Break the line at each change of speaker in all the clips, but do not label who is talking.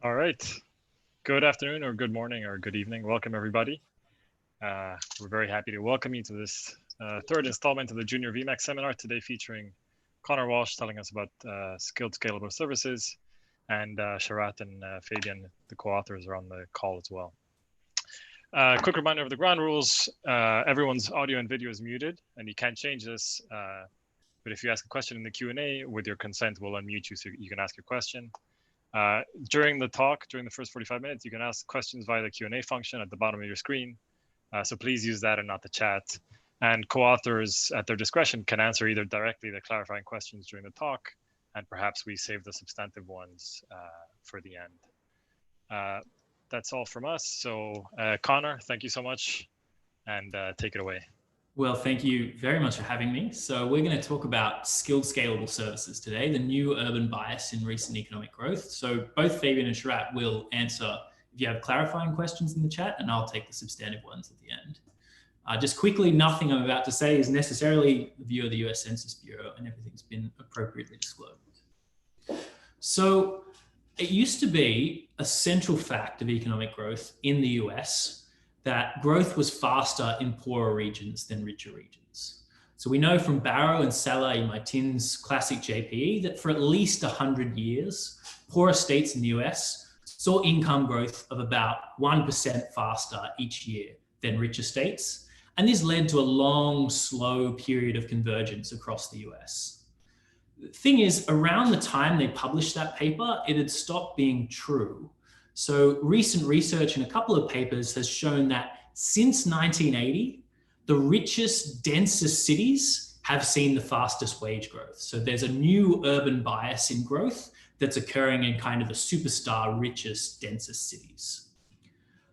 All right. Good afternoon or good morning or good evening. Welcome, everybody. We're very happy to welcome you to this third installment of the Junior VMACS seminar today, featuring Connor Walsh telling us about Skilled Scalable Services, and Sharat and Fabian, the co-authors, are on the call as well. Quick reminder of the ground rules. Everyone's audio and video is muted, and you can't change this. But if you ask a question in the Q&A, with your consent, we'll unmute you so you can ask your question. During the talk, during the first 45 minutes, you can ask questions via the Q&A function at the bottom of your screen. So please use that and not the chat. And co-authors at their discretion can answer either directly the clarifying questions during the talk, and perhaps we save the substantive ones for the end. That's all from us. So Connor, thank you so much, and take it away.
Well, thank you very much for having me. So we're going to talk about skilled scalable services today, the new urban bias in recent economic growth. So both Fabian and Sharat will answer if you have clarifying questions in the chat, and I'll take the substantive ones at the end. Just quickly, nothing I'm about to say is necessarily the view of the US Census Bureau, and everything's been appropriately disclosed. So it used to be a central fact of economic growth in the US that growth was faster in poorer regions than richer regions. So we know from Barrow and Sala in Martin's classic JPE that for at least 100 years, poorer states in the US saw income growth of about 1% faster each year than richer states. And this led to a long, slow period of convergence across the US. The thing is, around the time they published that paper, it had stopped being true. So recent research in a couple of papers has shown that since 1980, the richest, densest cities have seen the fastest wage growth. So there's a new urban bias in growth that's occurring in kind of the superstar richest, densest cities.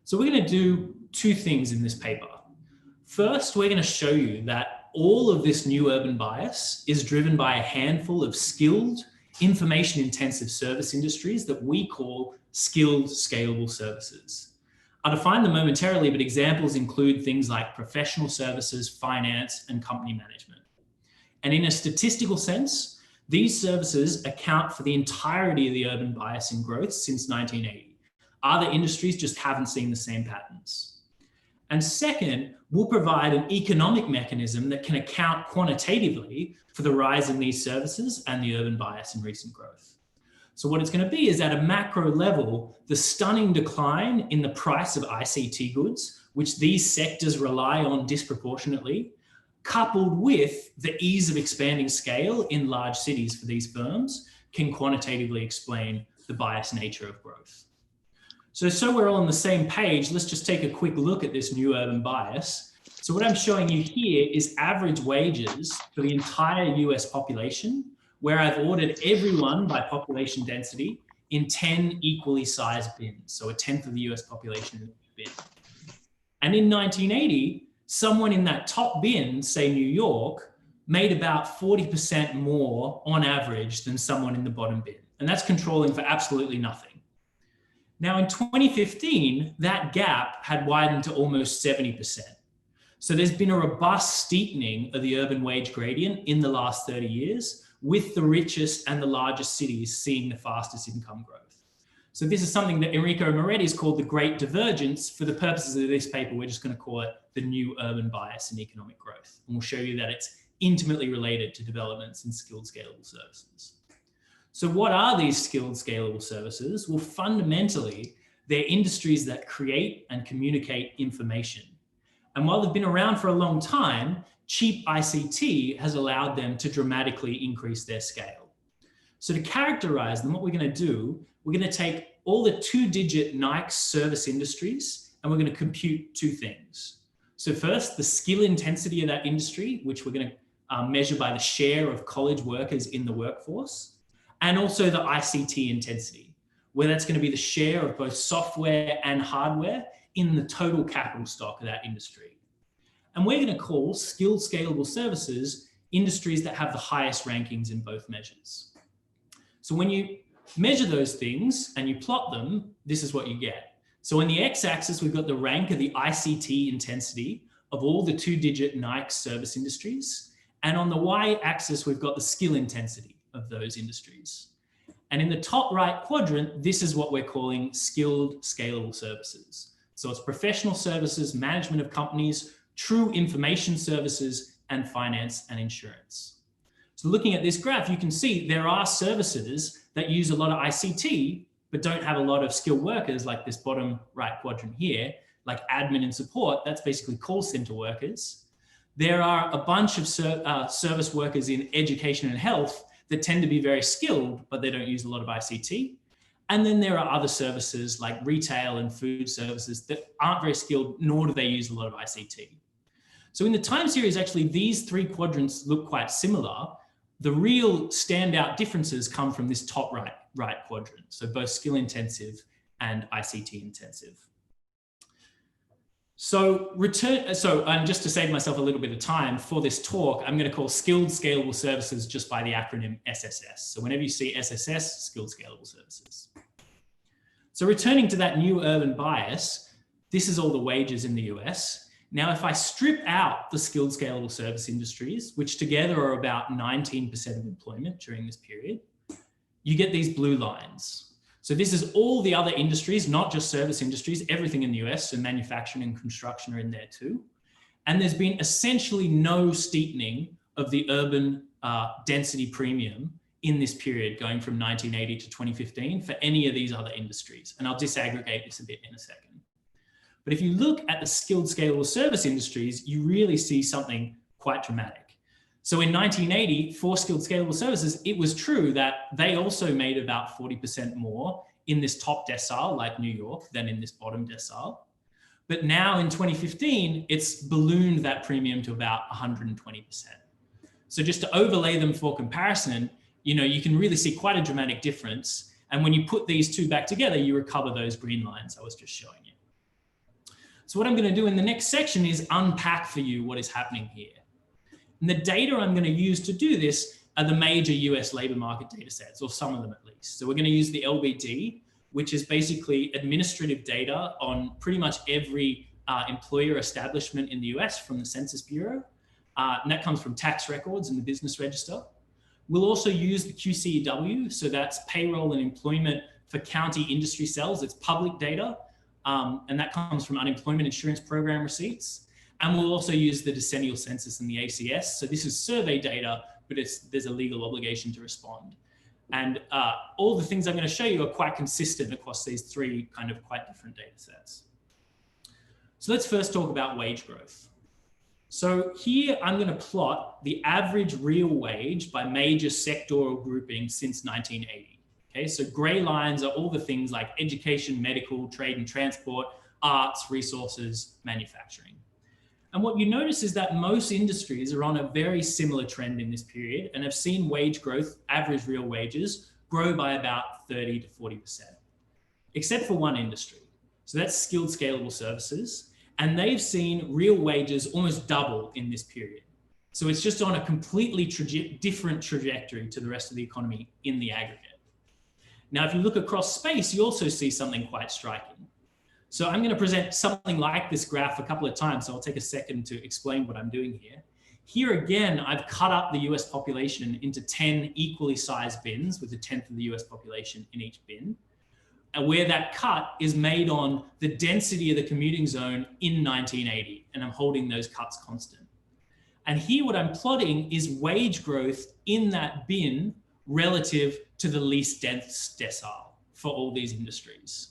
So we're going to do two things in this paper. First, we're going to show you that all of this new urban bias is driven by a handful of skilled, information-intensive service industries that we call skilled scalable services. I'll define them momentarily, but examples include things like professional services, finance, and company management. And in a statistical sense, these services account for the entirety of the urban bias in growth since 1980. Other industries just haven't seen the same patterns. And second, we'll provide an economic mechanism that can account quantitatively for the rise in these services and the urban bias in recent growth. So what it's going to be is, at a macro level, the stunning decline in the price of ICT goods, which these sectors rely on disproportionately, coupled with the ease of expanding scale in large cities for these firms, can quantitatively explain the biased nature of growth. So we're all on the same page, let's just take a quick look at this new urban bias. So what I'm showing you here is average wages for the entire US population, where I've ordered everyone by population density in 10 equally sized bins. So a tenth of the US population in each bin. And in 1980, someone in that top bin, say New York, made about 40% more on average than someone in the bottom bin. And that's controlling for absolutely nothing. Now in 2015, that gap had widened to almost 70%. So there's been a robust steepening of the urban wage gradient in the last 30 years, with the richest and the largest cities seeing the fastest income growth. So this is something that Enrico Moretti has called the Great Divergence. For the purposes of this paper, we're just going to call it the new urban bias in economic growth. And we'll show you that it's intimately related to developments in skilled scalable services. So what are these skilled scalable services? Well, fundamentally, they're industries that create and communicate information. And while they've been around for a long time, cheap ICT has allowed them to dramatically increase their scale. So to characterize them, what we're going to do, we're going to take all the two-digit Nike service industries, and we're going to compute two things. So first, the skill intensity of that industry, which we're going to measure by the share of college workers in the workforce, and also the ICT intensity, where that's going to be the share of both software and hardware in the total capital stock of that industry. And we're going to call skilled scalable services industries that have the highest rankings in both measures. So when you measure those things and you plot them, this is what you get. So in the x-axis, we've got the rank of the ICT intensity of all the two-digit Nike service industries. And on the y-axis, we've got the skill intensity of those industries. And in the top right quadrant, this is what we're calling skilled scalable services. So it's professional services, management of companies, true information services, and finance and insurance. So looking at this graph, you can see there are services that use a lot of ICT, but don't have a lot of skilled workers, like this bottom right quadrant here, like admin and support. That's basically call center workers. There are a bunch of service workers in education and health that tend to be very skilled, but they don't use a lot of ICT. And then there are other services like retail and food services that aren't very skilled, nor do they use a lot of ICT. So in the time series, actually, these three quadrants look quite similar. The real standout differences come from this top right quadrant. So both skill intensive and ICT intensive. So just to save myself a little bit of time for this talk, I'm going to call skilled scalable services just by the acronym SSS. So whenever you see SSS, skilled scalable services. So returning to that new urban bias, this is all the wages in the US. Now, if I strip out the skilled scalable service industries, which together are about 19% of employment during this period, you get these blue lines. So this is all the other industries, not just service industries, everything in the US, so manufacturing and construction are in there too. And there's been essentially no steepening of the urban density premium in this period, going from 1980 to 2015 for any of these other industries. And I'll disaggregate this a bit in a second. But if you look at the skilled scalable service industries, you really see something quite dramatic. So in 1980, for skilled scalable services, it was true that they also made about 40% more in this top decile, like New York, than in this bottom decile. But now in 2015, it's ballooned that premium to about 120%. So just to overlay them for comparison, you can really see quite a dramatic difference. And when you put these two back together, you recover those green lines I was just showing you. So what I'm going to do in the next section is unpack for you what is happening here. And the data I'm going to use to do this are the major US labor market data sets, or some of them at least. So we're going to use the LBD, which is basically administrative data on pretty much every employer establishment in the US from the Census Bureau. And that comes from tax records and the business register. We'll also use the QCEW, so that's payroll and employment for county industry cells. It's public data, and that comes from unemployment insurance program receipts. And we'll also use the decennial census and the ACS. So this is survey data, but there's a legal obligation to respond. And all the things I'm going to show you are quite consistent across these three kind of quite different data sets. So let's first talk about wage growth. So here I'm going to plot the average real wage by major sectoral grouping since 1980. Okay, so gray lines are all the things like education, medical, trade and transport, arts, resources, manufacturing. And what you notice is that most industries are on a very similar trend in this period and have seen wage growth, average real wages, grow by about 30 to 40%, except for one industry. So that's skilled scalable services. And they've seen real wages almost double in this period. So it's just on a completely different trajectory to the rest of the economy in the aggregate. Now, if you look across space, you also see something quite striking. So I'm going to present something like this graph a couple of times, so I'll take a second to explain what I'm doing here. Here again, I've cut up the US population into 10 equally sized bins with a tenth of the US population in each bin. And where that cut is made on the density of the commuting zone in 1980, and I'm holding those cuts constant. And here what I'm plotting is wage growth in that bin relative to the least dense decile for all these industries.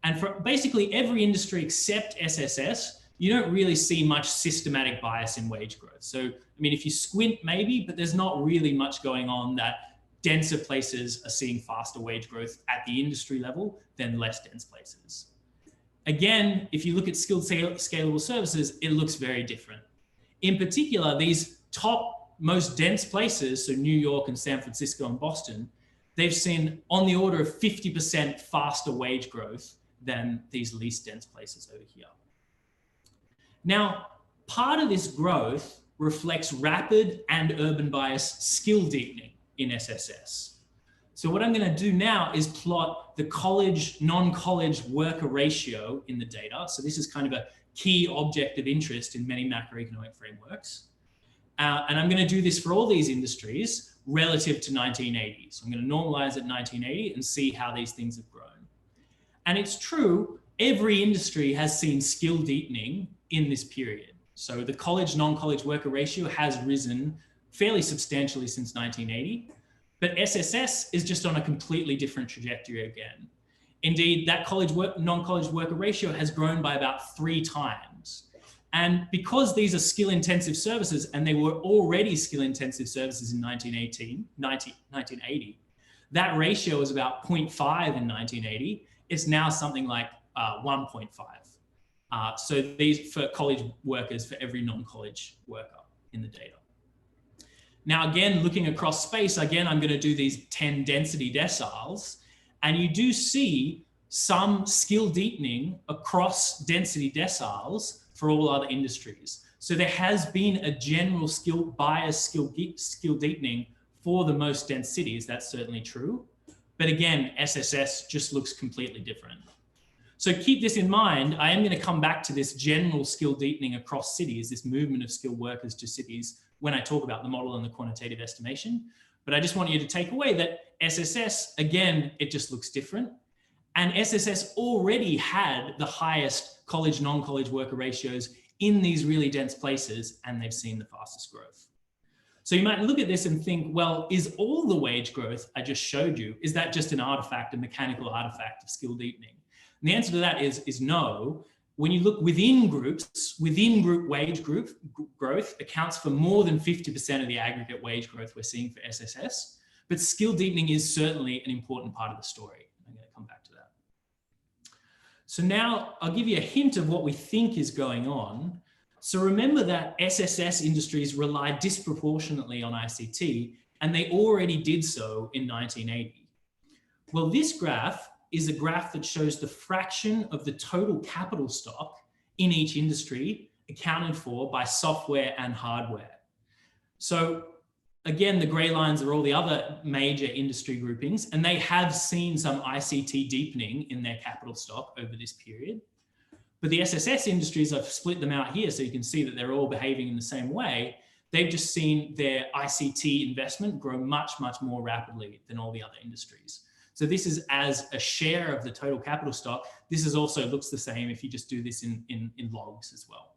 And for basically every industry except SSS, you don't really see much systematic bias in wage growth. So, I mean, if you squint maybe, but there's not really much going on that denser places are seeing faster wage growth at the industry level than less dense places. Again, if you look at skilled scalable services, it looks very different. In particular, these top most dense places, so New York and San Francisco and Boston, they've seen on the order of 50% faster wage growth than these least dense places over here. Now, part of this growth reflects rapid and urban bias skill deepening in SSS. So what I'm going to do now is plot the college, non-college worker ratio in the data. So this is kind of a key object of interest in many macroeconomic frameworks. And I'm going to do this for all these industries relative to 1980. So I'm going to normalize at 1980 and see how these things have grown. And it's true, every industry has seen skill deepening in this period. So the college non-college worker ratio has risen fairly substantially since 1980, but SSS is just on a completely different trajectory again. Indeed, that non-college worker ratio has grown by about 3 times. And because these are skill-intensive services, and they were already skill-intensive services in 1980, that ratio is about 0.5 in 1980. It's now something like 1.5. So these for college workers for every non-college worker in the data. Now, again, looking across space, again, I'm going to do these 10 density deciles, and you do see some skill deepening across density deciles for all other industries. So there has been a general skill deepening for the most dense cities. That's certainly true. But again, SSS just looks completely different. So keep this in mind. I am going to come back to this general skill deepening across cities, this movement of skilled workers to cities, when I talk about the model and the quantitative estimation. But I just want you to take away that SSS, again, it just looks different. And SSS already had the highest college, non-college worker ratios in these really dense places, and they've seen the fastest growth. So you might look at this and think, well, is all the wage growth I just showed you, is that just an artifact, a mechanical artifact of skill deepening? And the answer to that is no. When you look within groups, within group wage growth accounts for more than 50% of the aggregate wage growth we're seeing for SSS, but skill deepening is certainly an important part of the story. I'm going to come back to that. So now I'll give you a hint of what we think is going on. So remember that SSS industries rely disproportionately on ICT, and they already did so in 1980. Well, this graph is a graph that shows the fraction of the total capital stock in each industry accounted for by software and hardware. So again, the gray lines are all the other major industry groupings, and they have seen some ICT deepening in their capital stock over this period. But the SSS industries, I've split them out here so you can see that they're all behaving in the same way. They've just seen their ICT investment grow much, much more rapidly than all the other industries. So this is as a share of the total capital stock. This is also looks the same if you just do this in logs as well.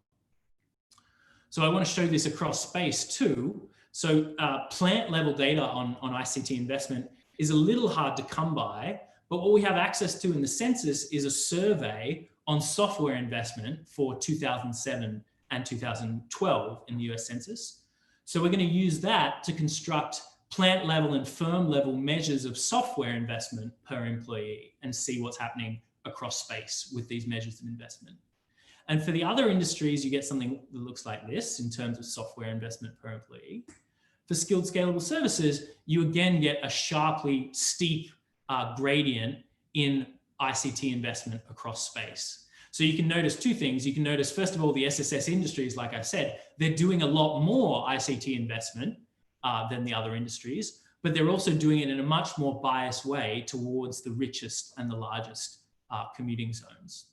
So I want to show this across space too. So plant level data on ICT investment is a little hard to come by, but what we have access to in the census is a survey on software investment for 2007 and 2012 in the US Census. So we're going to use that to construct plant level and firm level measures of software investment per employee and see what's happening across space with these measures of investment. And for the other industries, you get something that looks like this in terms of software investment per employee. For skilled scalable services, you again get a sharply steep gradient in ICT investment across space. So you can notice 2 things. You can notice, first of all, the SSS industries, like I said, they're doing a lot more ICT investment than the other industries, but they're also doing it in a much more biased way towards the richest and the largest commuting zones.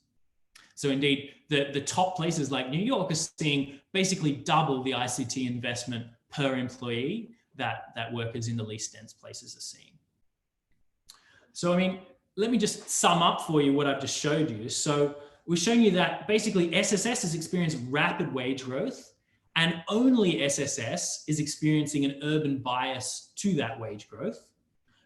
So indeed, the top places like New York are seeing basically double the ICT investment per employee that workers in the least dense places are seeing. So, I mean, let me just sum up for you what I've just showed you. So we're showing you that basically SSS has experienced rapid wage growth, and only SSS is experiencing an urban bias to that wage growth.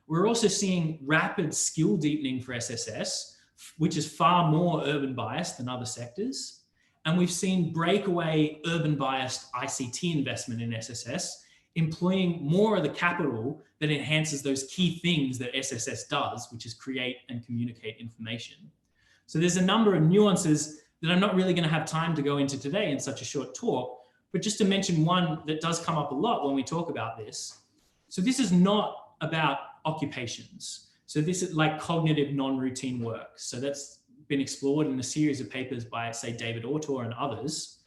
We're also seeing rapid skill deepening for SSS, which is far more urban biased than other sectors. And we've seen breakaway urban biased ICT investment in SSS, employing more of the capital that enhances those key things that SSS does, which is create and communicate information. So there's a number of nuances that I'm not really going to have time to go into today in such a short talk, but just to mention one that does come up a lot when we talk about this. So this is not about occupations. So this is like cognitive non-routine work. So that's been explored in a series of papers by, say, David Autor and others.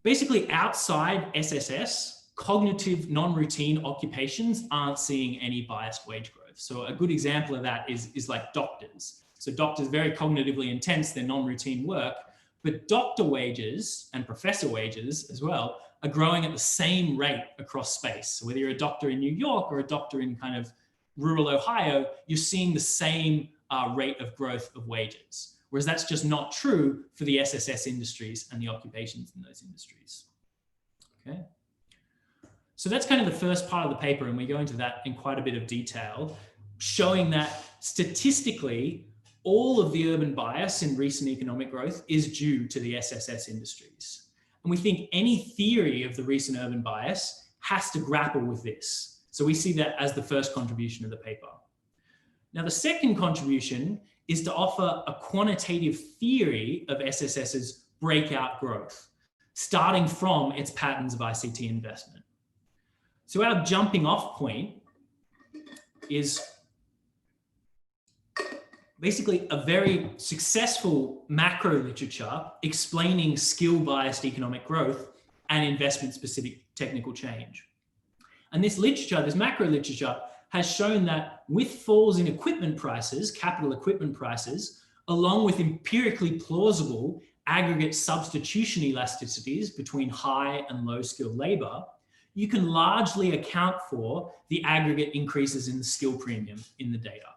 Basically, outside SSS, cognitive non-routine occupations aren't seeing any biased wage growth. So a good example of that is like doctors. So doctors, very cognitively intense, they're non-routine work, but doctor wages and professor wages as well are growing at the same rate across space. So whether you're a doctor in New York or a doctor in kind of rural Ohio, you're seeing the same rate of growth of wages. Whereas that's just not true for the SSS industries and the occupations in those industries. Okay. So that's kind of the first part of the paper, and we go into that in quite a bit of detail, showing that statistically, all of the urban bias in recent economic growth is due to the SSS industries. And we think any theory of the recent urban bias has to grapple with this. So we see that as the first contribution of the paper. Now, the second contribution is to offer a quantitative theory of SSS's breakout growth, starting from its patterns of ICT investment. So our jumping off point is basically a very successful macro literature explaining skill-biased economic growth and investment-specific technical change. And this literature, this macro literature, has shown that with falls in equipment prices, capital equipment prices, along with empirically plausible aggregate substitution elasticities between high and low skilled labor, you can largely account for the aggregate increases in the skill premium in the data.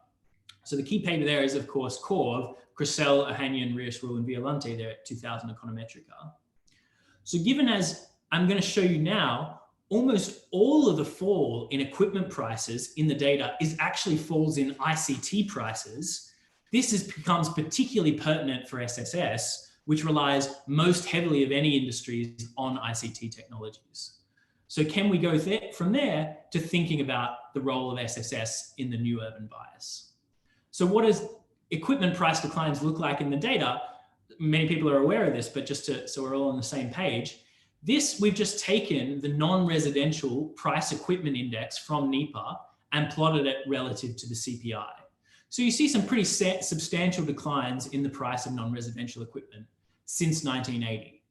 So the key paper there is, of course, Corv, Cressell, Ohanian, Rios-Rule, and Violante there at 2000 Econometrica. So given as I'm going to show you now, almost all of the fall in equipment prices in the data is actually falls in ICT prices. This becomes particularly pertinent for SSS, which relies most heavily of any industries on ICT technologies. So can we go from there to thinking about the role of SSS in the new urban bias? So what does equipment price declines look like in the data? Many people are aware of this, but just so we're all on the same page, we've just taken the non-residential price equipment index from NEPA and plotted it relative to the CPI. So you see some pretty substantial declines in the price of non-residential equipment since 1980.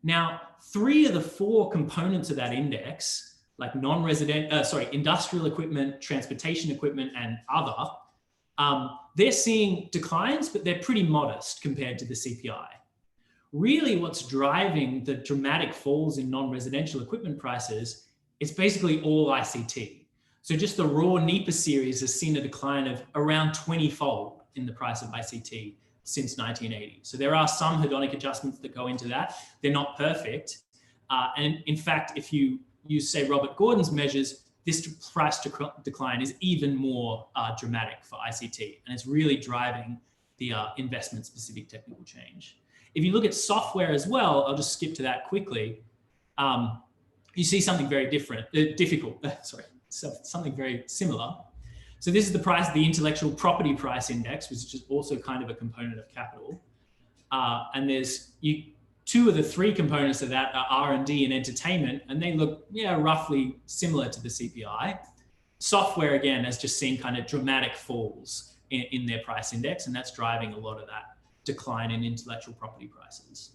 Now, 3 of the 4 components of that index, like industrial equipment, transportation equipment, and other, they're seeing declines, but they're pretty modest compared to the CPI. Really, what's driving the dramatic falls in non-residential equipment prices is basically all ICT. So just the raw NEPA series has seen a decline of around 20-fold in the price of ICT since 1980. So there are some hedonic adjustments that go into that. They're not perfect. And in fact, if you use, say, Robert Gordon's measures, this price decline is even more dramatic for ICT. And it's really driving the investment-specific technical change. If you look at software as well, I'll just skip to that quickly. You see something very something very similar. So this is the price of the intellectual property price index, which is also kind of a component of capital. And there's 2 of the 3 components of that are R&D and entertainment, and they look roughly similar to the CPI. Software, again, has just seen kind of dramatic falls in their price index, and that's driving a lot of that decline in intellectual property prices.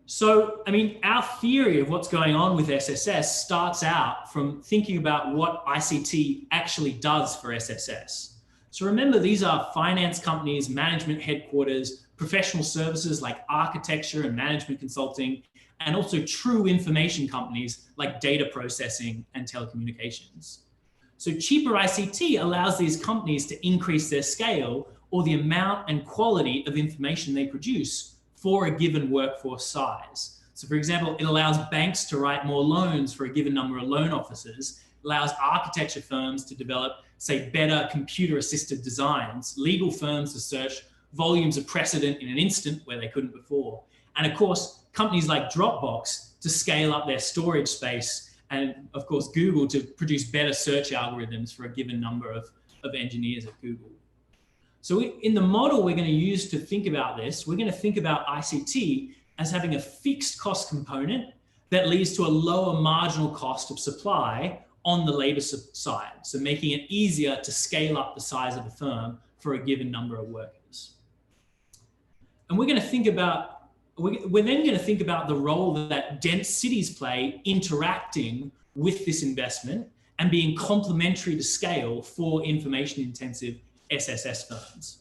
So, I mean, our theory of what's going on with SSS starts out from thinking about what ICT actually does for SSS. So remember, these are finance companies, management headquarters, professional services like architecture and management consulting, and also true information companies like data processing and telecommunications. So cheaper ICT allows these companies to increase their scale or the amount and quality of information they produce for a given workforce size. So for example, it allows banks to write more loans for a given number of loan officers, allows architecture firms to develop, say, better computer-assisted designs, legal firms to search volumes of precedent in an instant where they couldn't before. And of course, companies like Dropbox to scale up their storage space, and of course, Google to produce better search algorithms for a given number of engineers at Google. So in the model we're going to use to think about this, we're going to think about ICT as having a fixed cost component that leads to a lower marginal cost of supply on the labor side. So making it easier to scale up the size of the firm for a given number of workers. And we're going to think about, we're then going to think about the role that dense cities play interacting with this investment and being complementary to scale for information intensive SSS firms.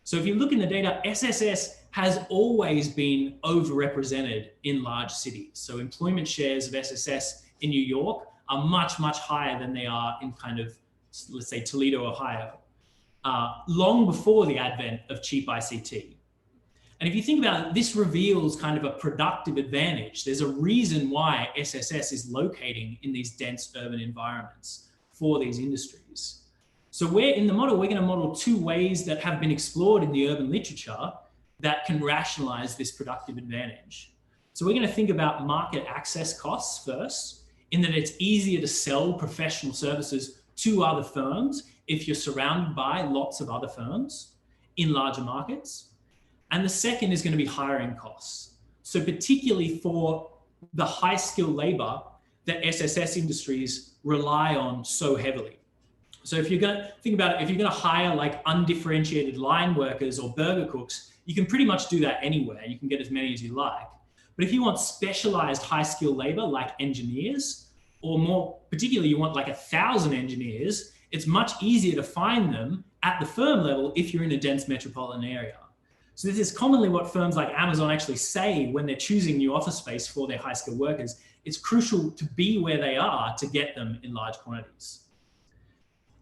So if you look in the data, SSS has always been overrepresented in large cities. So employment shares of SSS in New York are much, much higher than they are in kind of, let's say, Toledo, Ohio, long before the advent of cheap ICT. And if you think about it, this reveals kind of a productive advantage. There's a reason why SSS is locating in these dense urban environments for these industries. So in the model, we're going to model two ways that have been explored in the urban literature that can rationalize this productive advantage. So we're going to think about market access costs first, in that it's easier to sell professional services to other firms if you're surrounded by lots of other firms in larger markets. And the second is going to be hiring costs. So particularly for the high skilled labor that SSS industries rely on so heavily. So if you're going to think about it, if you're going to hire like undifferentiated line workers or burger cooks, you can pretty much do that anywhere. You can get as many as you like. But if you want specialized high skilled labor like engineers, or more particularly you want like 1,000 engineers, it's much easier to find them at the firm level if you're in a dense metropolitan area. So this is commonly what firms like Amazon actually say when they're choosing new office space for their high skilled workers. It's crucial to be where they are to get them in large quantities.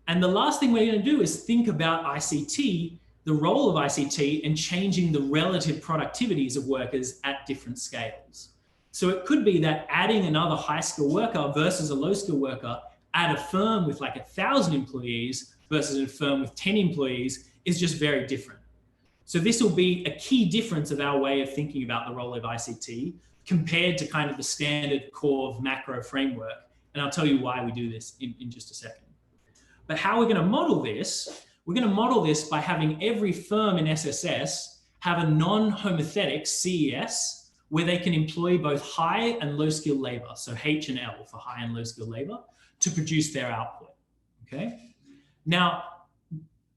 And the last thing we're going to do is think about ICT, the role of ICT in changing the relative productivities of workers at different scales. So it could be that adding another high skilled worker versus a low skilled worker at a firm with like 1,000 employees versus a firm with 10 employees is just very different. So this will be a key difference of our way of thinking about the role of ICT compared to kind of the standard core of macro framework. And I'll tell you why we do this in just a second. But how we're going to model this, we're going to model this by having every firm in SSS have a non-homothetic CES where they can employ both high and low skilled labor, so H and L for high and low skilled labor, to produce their output, okay? Now,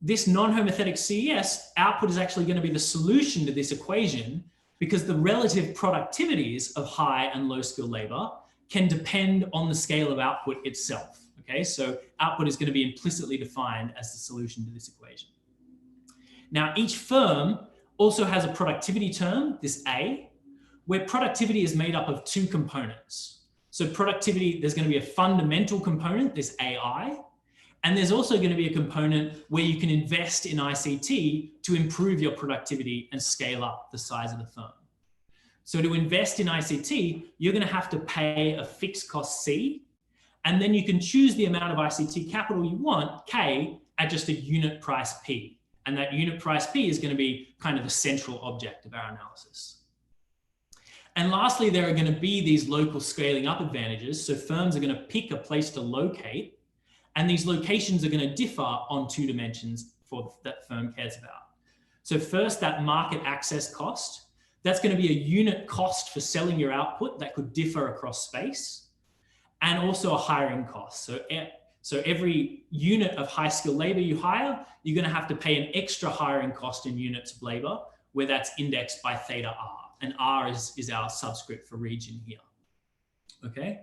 this non-homothetic CES output is actually going to be the solution to this equation because the relative productivities of high and low skilled labor can depend on the scale of output itself. Okay, so output is going to be implicitly defined as the solution to this equation. Now, each firm also has a productivity term, this A, where productivity is made up of two components. So productivity, there's going to be a fundamental component, this AI, and there's also going to be a component where you can invest in ICT to improve your productivity and scale up the size of the firm. So to invest in ICT, you're going to have to pay a fixed cost C, and then you can choose the amount of ICT capital you want, K, at just a unit price P. And that unit price P is going to be kind of the central object of our analysis. And lastly, there are going to be these local scaling up advantages. So firms are going to pick a place to locate, and these locations are going to differ on two dimensions that firm cares about. So first, that market access cost. That's going to be a unit cost for selling your output that could differ across space. And also a hiring cost. So every unit of high skilled labor you hire, you're going to have to pay an extra hiring cost in units of labor, where that's indexed by theta R. And R is our subscript for region here. Okay.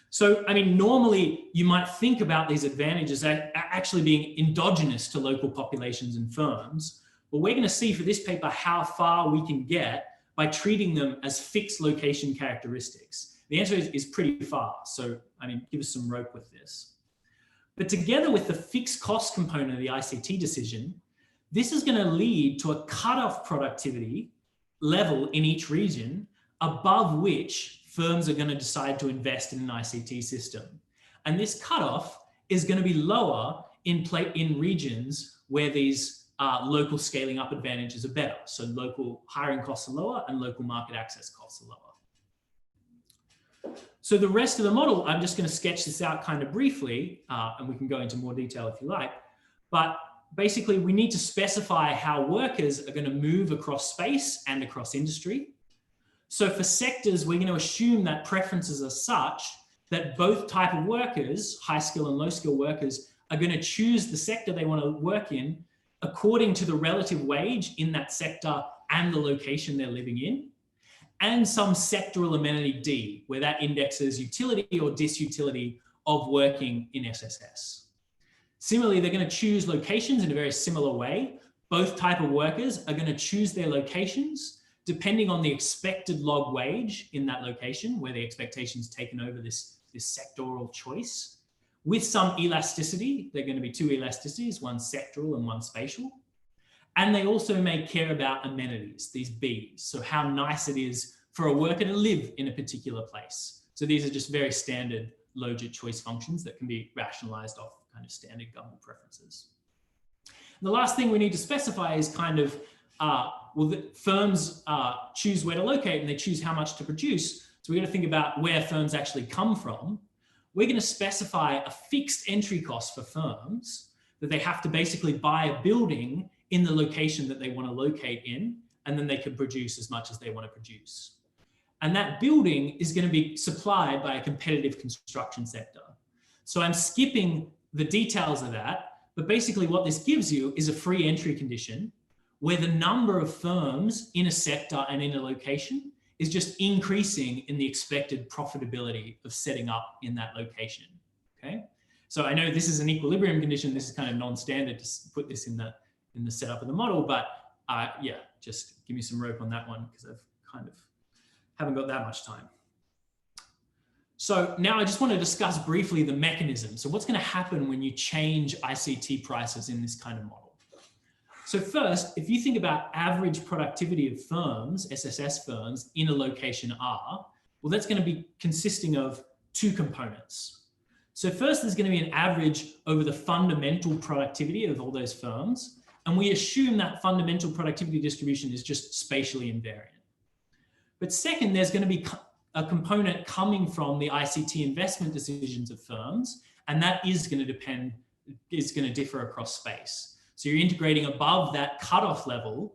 So, I mean, normally you might think about these advantages actually being endogenous to local populations and firms. But we're going to see for this paper how far we can get by treating them as fixed location characteristics. The answer is pretty far. So, I mean, give us some rope with this. But together with the fixed cost component of the ICT decision, this is going to lead to a cutoff productivity level in each region above which firms are going to decide to invest in an ICT system. And this cutoff is going to be lower in regions where these local scaling up advantages are better. So local hiring costs are lower and local market access costs are lower. So the rest of the model, I'm just going to sketch this out kind of briefly, and we can go into more detail if you like. But basically, we need to specify how workers are going to move across space and across industry. So for sectors, we're going to assume that preferences are such that both type of workers, high skill and low skill workers, are going to choose the sector they want to work in according to the relative wage in that sector and the location they're living in, and some sectoral amenity D, where that indexes utility or disutility of working in SSS. Similarly, they're going to choose locations in a very similar way. Both type of workers are going to choose their locations depending on the expected log wage in that location, where the expectation is taken over this sectoral choice, with some elasticity. There are going to be two elasticities, one sectoral and one spatial. And they also may care about amenities, these Bs. So how nice it is for a worker to live in a particular place. So these are just very standard logit choice functions that can be rationalized off kind of standard government preferences. And the last thing we need to specify is kind of, well, the firms choose where to locate and they choose how much to produce. So we're going to think about where firms actually come from. We're going to specify a fixed entry cost for firms that they have to basically buy a building in the location that they want to locate in, and then they can produce as much as they want to produce. And that building is going to be supplied by a competitive construction sector. So I'm skipping the details of that, but basically what this gives you is a free entry condition where the number of firms in a sector and in a location is just increasing in the expected profitability of setting up in that location, okay? So I know this is an equilibrium condition. This is kind of non-standard to put this in the setup of the model, but yeah, just give me some rope on that one because I've kind of haven't got that much time. So now I just want to discuss briefly the mechanism. So what's going to happen when you change ICT prices in this kind of model? So first, if you think about average productivity of firms, SSS firms, in a location R, well, that's going to be consisting of two components. So first, there's going to be an average over the fundamental productivity of all those firms. And we assume that fundamental productivity distribution is just spatially invariant. But second, there's going to be a component coming from the ICT investment decisions of firms, and that is going to differ across space. So you're integrating above that cutoff level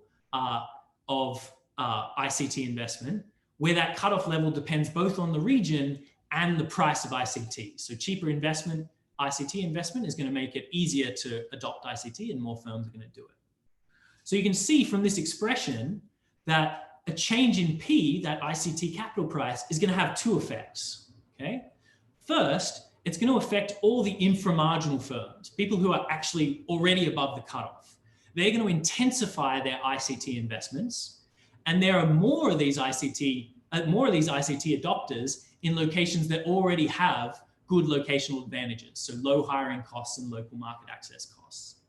of ICT investment, where that cutoff level depends both on the region and the price of ICT. So cheaper investment, ICT investment, is going to make it easier to adopt ICT, and more firms are going to do it. So you can see from this expression that a change in P, that ICT capital price, is going to have two effects, okay? First, it's going to affect all the inframarginal firms, people who are actually already above the cutoff. They're going to intensify their ICT investments, and there are more of these ICT adopters in locations that already have good locational advantages, so low hiring costs and local market access costs.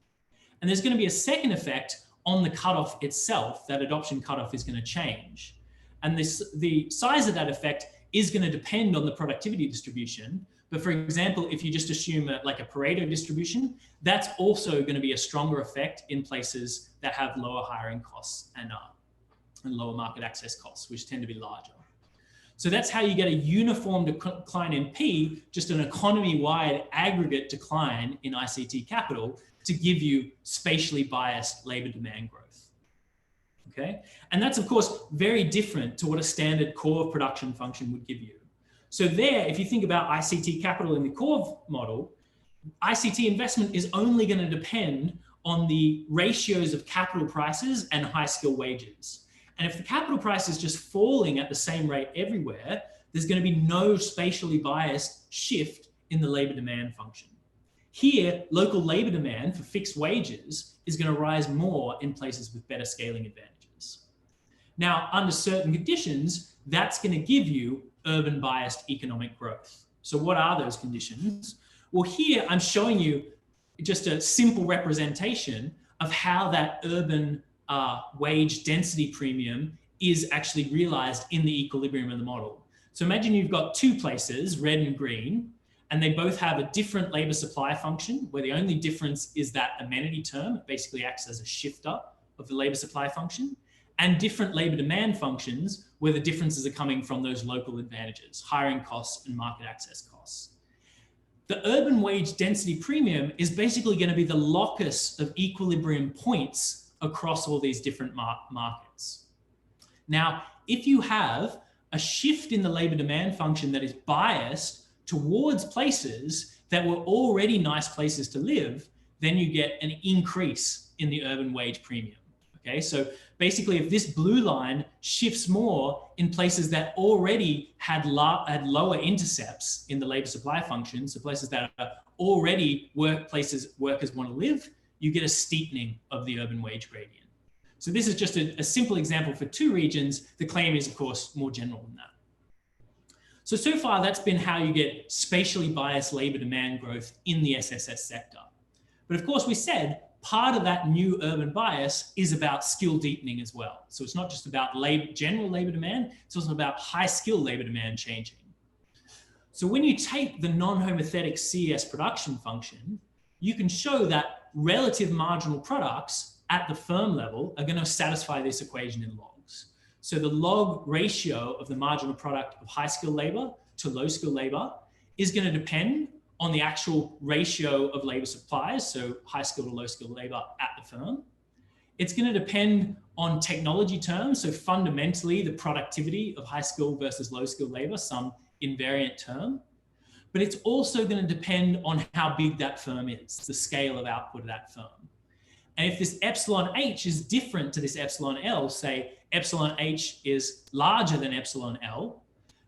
And there's going to be a second effect on the cutoff itself. That adoption cutoff is going to change. And the size of that effect is going to depend on the productivity distribution. But for example, if you just assume like a Pareto distribution, that's also going to be a stronger effect in places that have lower hiring costs and lower market access costs, which tend to be larger. So that's how you get a uniform decline in P, just an economy-wide aggregate decline in ICT capital to give you spatially biased labor demand growth, okay? And that's, of course, very different to what a standard core production function would give you. So there, if you think about ICT capital in the core model, ICT investment is only going to depend on the ratios of capital prices and high skill wages. And if the capital price is just falling at the same rate everywhere, there's going to be no spatially biased shift in the labor demand function. Here, local labor demand for fixed wages is going to rise more in places with better scaling advantages. Now, under certain conditions, that's going to give you urban biased economic growth. So what are those conditions? Well, here I'm showing you just a simple representation of how that urban wage density premium is actually realized in the equilibrium of the model. So imagine you've got two places, red and green, and they both have a different labor supply function, where the only difference is that amenity term. It basically acts as a shifter of the labor supply function, and different labor demand functions, where the differences are coming from those local advantages, hiring costs and market access costs. The urban wage density premium is basically going to be the locus of equilibrium points across all these different markets. Now, if you have a shift in the labor demand function that is biased towards places that were already nice places to live, then you get an increase in the urban wage premium. Okay, so basically if this blue line shifts more in places that already had lower intercepts in the labor supply function, so places that are already places workers want to live, you get a steepening of the urban wage gradient. So this is just a simple example for 2 regions. The claim is, of course, more general than that. So far, that's been how you get spatially biased labor demand growth in the SSS sector. But of course, we said part of that new urban bias is about skill deepening as well. So it's not just about general labor demand, it's also about high skill labor demand changing. So when you take the non-homothetic CES production function, you can show that relative marginal products at the firm level are going to satisfy this equation in logs. So the log ratio of the marginal product of high skill labor to low skill labor is going to depend on the actual ratio of labor supplies, so high skill to low skill labor at the firm. It's going to depend on technology terms, so fundamentally the productivity of high skill versus low skill labor, some invariant term. But it's also going to depend on how big that firm is, the scale of output of that firm. And if this epsilon H is different to this epsilon L, say epsilon H is larger than epsilon L,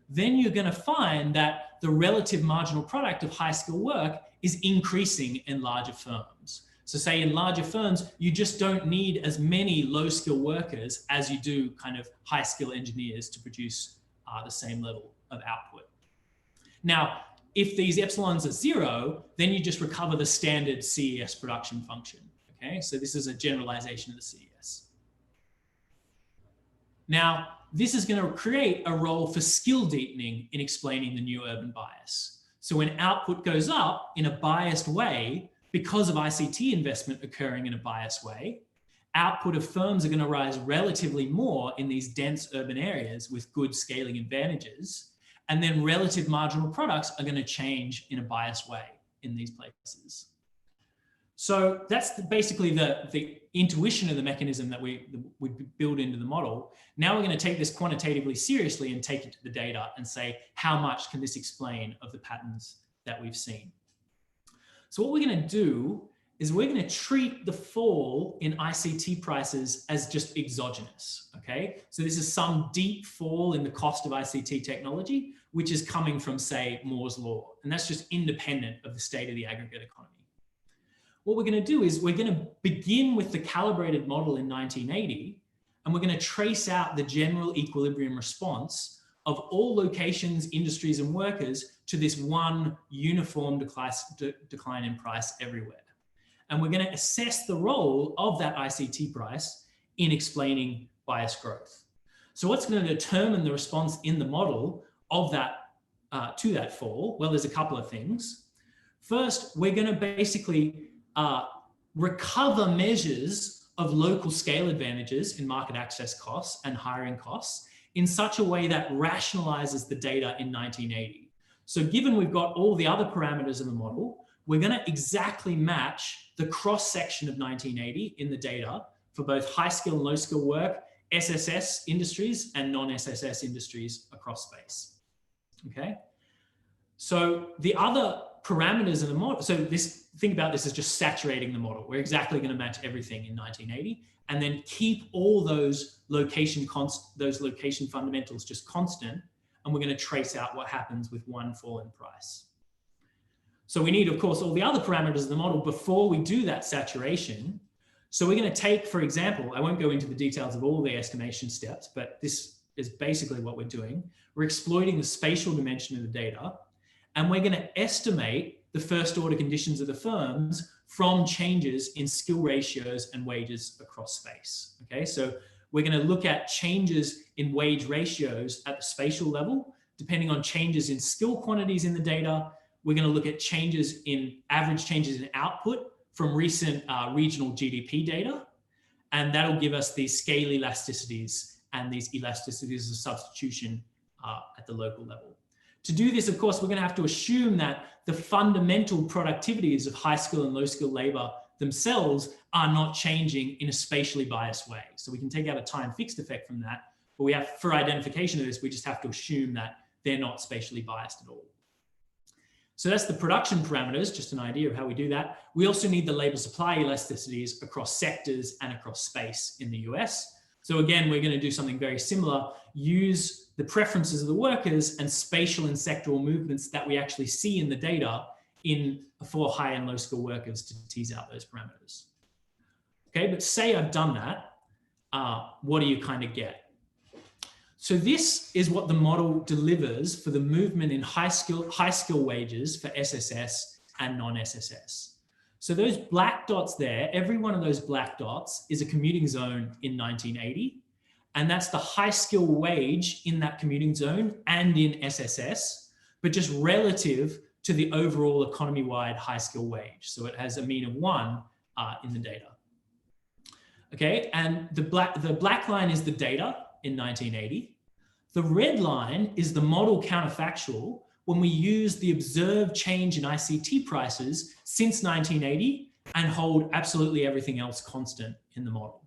then you're going to find that the relative marginal product of high skill work is increasing in larger firms. So say in larger firms, you just don't need as many low skill workers as you do kind of high skill engineers to produce the same level of output. Now, if these epsilons are 0, then you just recover the standard CES production function. Okay, so this is a generalization of the CES. Now, this is going to create a role for skill deepening in explaining the new urban bias. So when output goes up in a biased way, because of ICT investment occurring in a biased way, output of firms are going to rise relatively more in these dense urban areas with good scaling advantages. And then relative marginal products are going to change in a biased way in these places. So that's basically the intuition of the mechanism that we build into the model. Now we're going to take this quantitatively seriously and take it to the data and say, how much can this explain of the patterns that we've seen? So what we're going to do is we're going to treat the fall in ICT prices as just exogenous, okay? So this is some deep fall in the cost of ICT technology, which is coming from, say, Moore's law. And that's just independent of the state of the aggregate economy. What we're going to do is we're going to begin with the calibrated model in 1980, and we're going to trace out the general equilibrium response of all locations, industries, and workers to this one uniform decline in price everywhere. And we're going to assess the role of that ICT price in explaining bias growth. So what's going to determine the response in the model of that to that fall? Well, there's a couple of things. First, we're going to basically recover measures of local scale advantages in market access costs and hiring costs in such a way that rationalizes the data in 1980. So given we've got all the other parameters in the model, we're going to exactly match the cross-section of 1980 in the data for both high skill and low skill work, SSS industries and non-SSS industries across space. Okay. So the other parameters in the model, so think about this as just saturating the model. We're exactly going to match everything in 1980 and then keep all those location fundamentals just constant. And we're going to trace out what happens with one fall in price. So we need, of course, all the other parameters of the model before we do that saturation. So we're going to take, for example, I won't go into the details of all the estimation steps, but this is basically what we're doing. We're exploiting the spatial dimension of the data, and we're going to estimate the first order conditions of the firms from changes in skill ratios and wages across space. Okay, so we're going to look at changes in wage ratios at the spatial level, depending on changes in skill quantities in the data. We're going to look at changes in average changes in output from recent regional GDP data. And that'll give us these scale elasticities and these elasticities of substitution at the local level. To do this, of course, we're going to have to assume that the fundamental productivities of high skill and low skill labor themselves are not changing in a spatially biased way. So we can take out a time fixed effect from that, but we have, for identification of this, we just have to assume that they're not spatially biased at all. So that's the production parameters, just an idea of how we do that. We also need the labor supply elasticities across sectors and across space in the US. So again, we're going to do something very similar, use the preferences of the workers and spatial and sectoral movements that we actually see in the data for high and low skill workers to tease out those parameters. Okay, but say I've done that, what do you kind of get? So this is what the model delivers for the movement in high skill wages for SSS and non-SSS. So those black dots there, every one of those black dots is a commuting zone in 1980. And that's the high skill wage in that commuting zone and in SSS, but just relative to the overall economy-wide high skill wage. So it has a mean of 1 in the data. Okay, and the black line is the data in 1980. The red line is the model counterfactual when we use the observed change in ICT prices since 1980 and hold absolutely everything else constant in the model.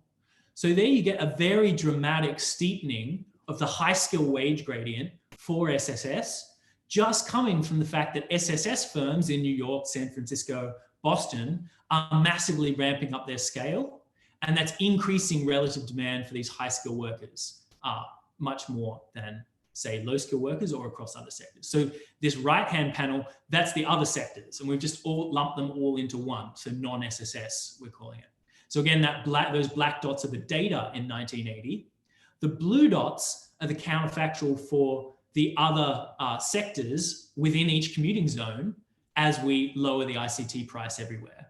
So there you get a very dramatic steepening of the high skill wage gradient for SSS, just coming from the fact that SSS firms in New York, San Francisco, Boston are massively ramping up their scale, and that's increasing relative demand for these high skill workers much more than, say, low skill workers or across other sectors. So this right-hand panel, that's the other sectors, and we've just all lumped them all into one, so non-SSS, we're calling it. So again, those black dots are the data in 1980. The blue dots are the counterfactual for the other sectors within each commuting zone as we lower the ICT price everywhere.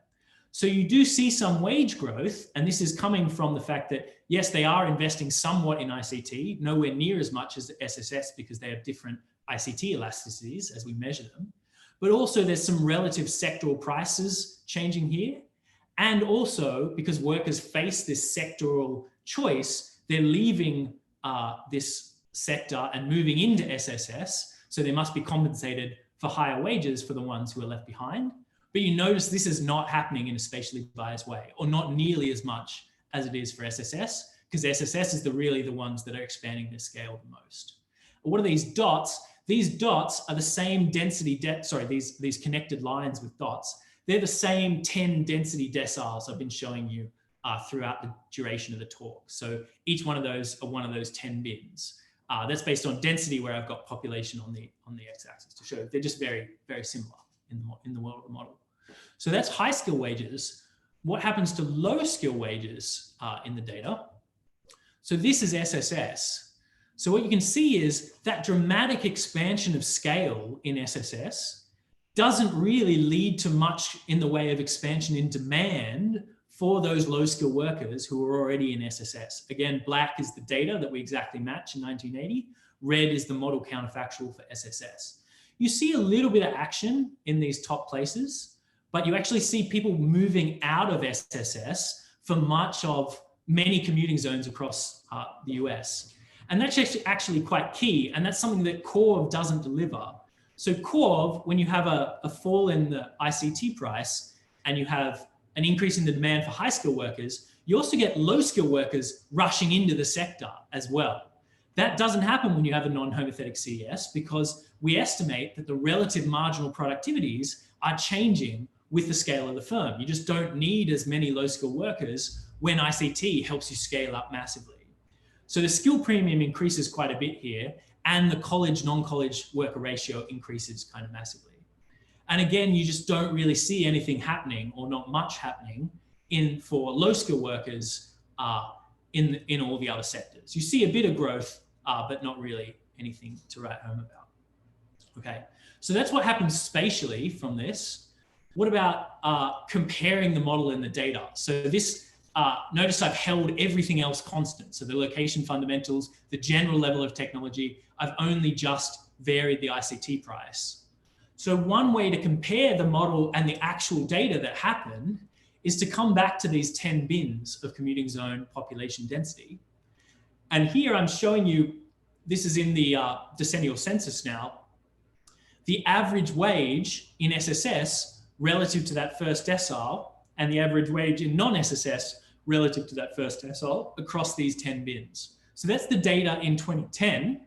So you do see some wage growth, and this is coming from the fact that, yes, they are investing somewhat in ICT, nowhere near as much as the SSS because they have different ICT elasticities as we measure them. But also there's some relative sectoral prices changing here. And also because workers face this sectoral choice, they're leaving this sector and moving into SSS. So they must be compensated for higher wages for the ones who are left behind. But you notice this is not happening in a spatially biased way, or not nearly as much as it is for SSS, because SSS is really the ones that are expanding their scale the most. What are these dots? These dots are the same density, these connected lines with dots. They're the same 10 density deciles I've been showing you throughout the duration of the talk. So each one of those are one of those 10 bins. That's based on density, where I've got population on the x-axis to show they're just very, very similar in the world of the model. So that's high skill wages. What happens to low skill wages in the data? So this is SSS. So what you can see is that dramatic expansion of scale in SSS doesn't really lead to much in the way of expansion in demand for those low skill workers who are already in SSS. Again, black is the data that we exactly match in 1980. Red is the model counterfactual for SSS. You see a little bit of action in these top places, but you actually see people moving out of SSS for much of many commuting zones across the US. And that's actually quite key. And that's something that CORV doesn't deliver. So CORV, when you have a fall in the ICT price and you have an increase in the demand for high skill workers, you also get low skill workers rushing into the sector as well. That doesn't happen when you have a non-homothetic CES, because we estimate that the relative marginal productivities are changing with the scale of the firm. You just don't need as many low skill workers when ICT helps you scale up massively. So the skill premium increases quite a bit here, and the college non-college worker ratio increases kind of massively. And again, you just don't really see anything happening, or not much happening, for low skill workers in all the other sectors. You see a bit of growth, but not really anything to write home about. Okay, so that's what happens spatially from this. What about comparing the model and the data? So this, notice I've held everything else constant. So the location fundamentals, the general level of technology, I've only just varied the ICT price. So one way to compare the model and the actual data that happened is to come back to these 10 bins of commuting zone population density. And here I'm showing you, this is in the decennial census now, the average wage in SSS relative to that first decile, and the average wage in non-SSS relative to that first decile across these 10 bins. So that's the data in 2010.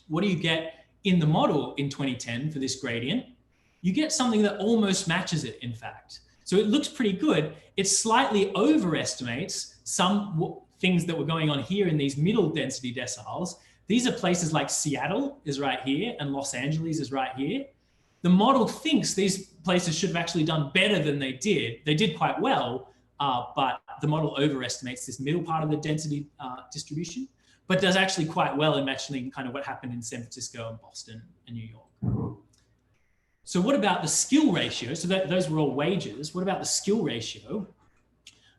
What do you get in the model in 2010 for this gradient? You get something that almost matches it, in fact. So it looks pretty good. It slightly overestimates some things that were going on here in these middle density deciles. These are places like Seattle is right here, and Los Angeles is right here. The model thinks these places should have actually done better than they did. They did quite well, but the model overestimates this middle part of the density distribution, but does actually quite well in matching kind of what happened in San Francisco and Boston and New York. So what about the skill ratio? So those were all wages. What about the skill ratio?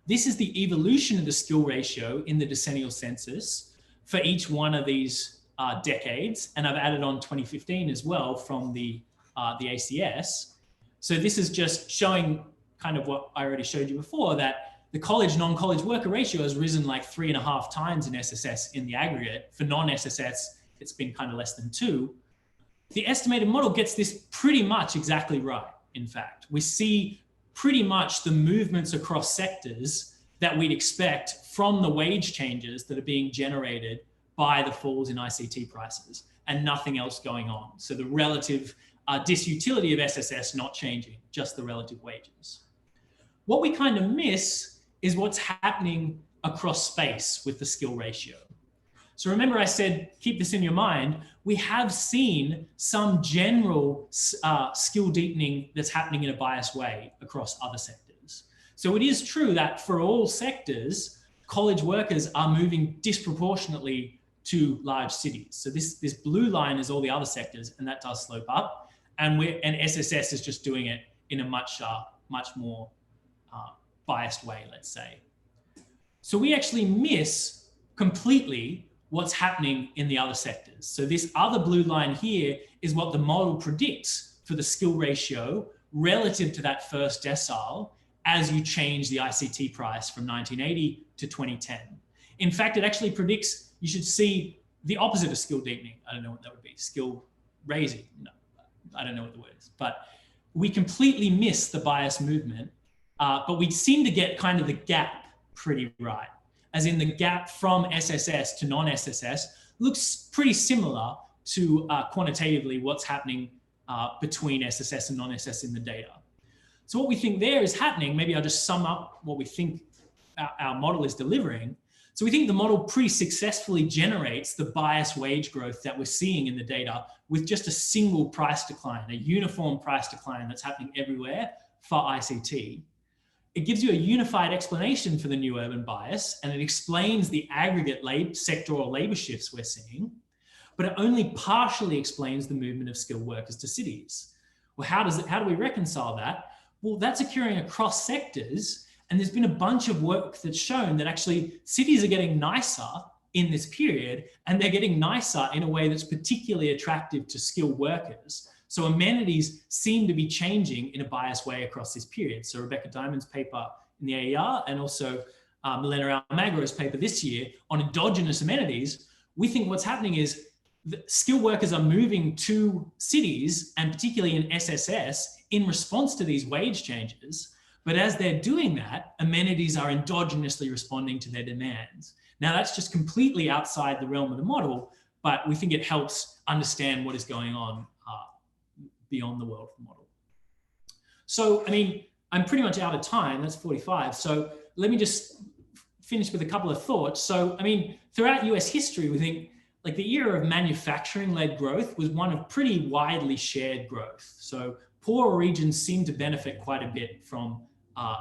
This is the evolution of the skill ratio in the decennial census for each one of these decades. And I've added on 2015 as well from the ACS. So this is just showing kind of what I already showed you before, that the college non-college worker ratio has risen like 3.5 times in SSS in the aggregate. For non-SSS, it's been kind of less than 2. The estimated model gets this pretty much exactly right. In fact, we see pretty much the movements across sectors that we'd expect from the wage changes that are being generated by the falls in ICT prices, and nothing else going on. So the relative disutility of SSS not changing, just the relative wages. What we kind of miss is what's happening across space with the skill ratio. So remember I said, keep this in your mind, we have seen some general skill deepening that's happening in a biased way across other sectors. So it is true that for all sectors, college workers are moving disproportionately to large cities. So this blue line is all the other sectors, and that does slope up. And SSS is just doing it in a much more biased way, let's say. So we actually miss completely what's happening in the other sectors. So this other blue line here is what the model predicts for the skill ratio relative to that first decile as you change the ICT price from 1980 to 2010. In fact, it actually predicts you should see the opposite of skill deepening. I don't know what that would be. Skill raising. No, I don't know what the word is. But we completely miss the bias movement, but we seem to get kind of the gap pretty right. As in the gap from SSS to non-SSS looks pretty similar to quantitatively what's happening between SSS and non-SSS in the data. So what we think there is happening, maybe I'll just sum up what we think our model is delivering. So we think the model pretty successfully generates the biased wage growth that we're seeing in the data with just a single price decline, a uniform price decline that's happening everywhere for ICT. It gives you a unified explanation for the new urban bias, and it explains the aggregate sectoral labor shifts we're seeing, but it only partially explains the movement of skilled workers to cities. Well, how do we reconcile that? Well, that's occurring across sectors, and there's been a bunch of work that's shown that actually cities are getting nicer in this period, and they're getting nicer in a way that's particularly attractive to skilled workers. So amenities seem to be changing in a biased way across this period. So Rebecca Diamond's paper in the AER and also Milena Almagro's paper this year on endogenous amenities, we think what's happening is skilled workers are moving to cities, and particularly in SSS, in response to these wage changes. But as they're doing that, amenities are endogenously responding to their demands. Now that's just completely outside the realm of the model, but we think it helps understand what is going on beyond the world of the model. So, I mean, I'm pretty much out of time, that's 45. So let me just finish with a couple of thoughts. So, I mean, throughout US history, we think like the era of manufacturing-led growth was one of pretty widely shared growth. So poorer regions seem to benefit quite a bit from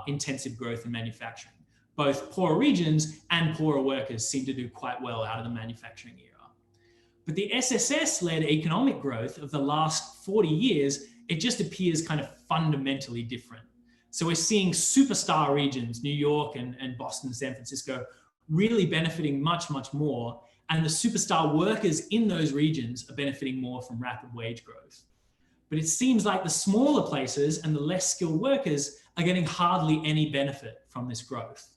intensive growth in manufacturing. Both poorer regions and poorer workers seem to do quite well out of the manufacturing era. But the SSS-led economic growth of the last 40 years, it just appears kind of fundamentally different. So we're seeing superstar regions, New York and Boston, San Francisco, really benefiting much, much more. And the superstar workers in those regions are benefiting more from rapid wage growth. But it seems like the smaller places and the less skilled workers are getting hardly any benefit from this growth.